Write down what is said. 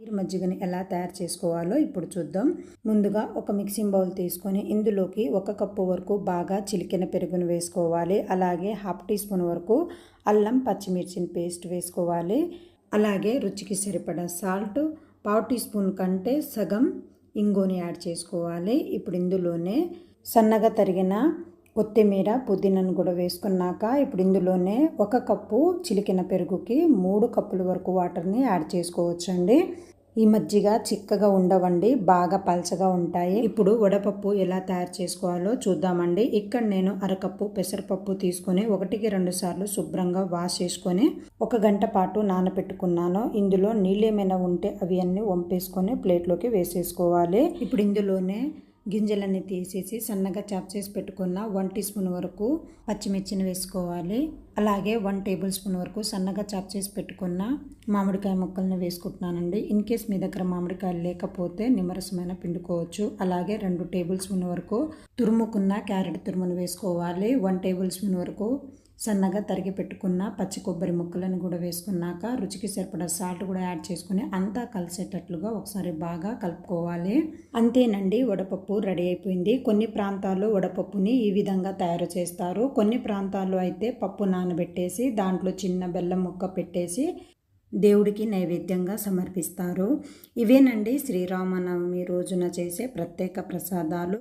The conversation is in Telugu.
మజ్జిగని ఎలా తయారు చేసుకోవాలో ఇప్పుడు చూద్దాం. ముందుగా ఒక మిక్సింగ్ బౌల్ తీసుకొని ఇందులోకి 1 కప్పు వరకు బాగా చిలికిన పెరుగును వేసుకోవాలి. అలాగే 1/2 టీ స్పూన్ వరకు అల్లం పచ్చిమిర్చిని పేస్ట్ వేసుకోవాలి. అలాగే రుచికి సరిపడా సాల్ట్, 1/2 టీ స్పూన్ కంటే సగం ఇంగువని యాడ్ చేసుకోవాలి. ఇప్పుడు ఇందులోనే సన్నగా తరిగిన కొత్తిమీర, పుదీనాను కూడా వేసుకున్నాక ఇప్పుడు ఇందులోనే 1 కప్పు చిలికిన పెరుగుకి 3 కప్పుల వరకు వాటర్ని యాడ్ చేసుకోవచ్చండి. ఈ మజ్జిగ చిక్కగా ఉండవండి, బాగా పల్చగా ఉంటాయి. ఇప్పుడు వడపప్పు ఎలా తయారు చేసుకోవాలో చూద్దామండి. ఇక్కడ నేను 1/2 కప్పు పెసరపప్పు తీసుకొని 1కి 2 సార్లు శుభ్రంగా వాష్ చేసుకొని 1 గంట పాటు నానబెట్టుకున్నాను. ఇందులో నీళ్ళు ఏమైనా ఉంటే అవి అన్నీ వంపేసుకొని ప్లేట్లోకి వేసేసుకోవాలి. ఇప్పుడు ఇందులోనే గింజలన్నీ తీసేసి సన్నగా చాప్ చేసి పెట్టుకున్న 1 టీ స్పూన్ వరకు పచ్చిమిర్చిని వేసుకోవాలి. అలాగే 1 టేబుల్ స్పూన్ వరకు సన్నగా చాప్ చేసి పెట్టుకున్న మామిడికాయ ముక్కల్ని వేసుకుంటున్నానండి. ఇన్ కేస్ మీ దగ్గర మామిడికాయలు లేకపోతే నిమ్మరసమైన పిండుకోవచ్చు. అలాగే 2 టేబుల్ స్పూన్ వరకు తురుముకున్న క్యారెట్ తురుమును వేసుకోవాలి. 1 టేబుల్ స్పూన్ వరకు సన్నగా తరిగి పెట్టుకున్న పచ్చి కొబ్బరి ముక్కలను కూడా వేసుకున్నాక రుచికి సరిపడా సాల్ట్ కూడా యాడ్ చేసుకుని అంతా కలిసేటట్లుగా ఒకసారి బాగా కలుపుకోవాలి. అంతేనండి, వడపప్పు రెడీ అయిపోయింది. కొన్ని ప్రాంతాల్లో వడపప్పుని ఈ విధంగా తయారు చేస్తారు. కొన్ని ప్రాంతాల్లో అయితే పప్పు నానబెట్టేసి దాంట్లో చిన్న బెల్లం ముక్క పెట్టేసి దేవుడికి నైవేద్యంగా సమర్పిస్తారు. ఇవేనండి శ్రీరామనవమి రోజున చేసే ప్రత్యేక ప్రసాదాలు.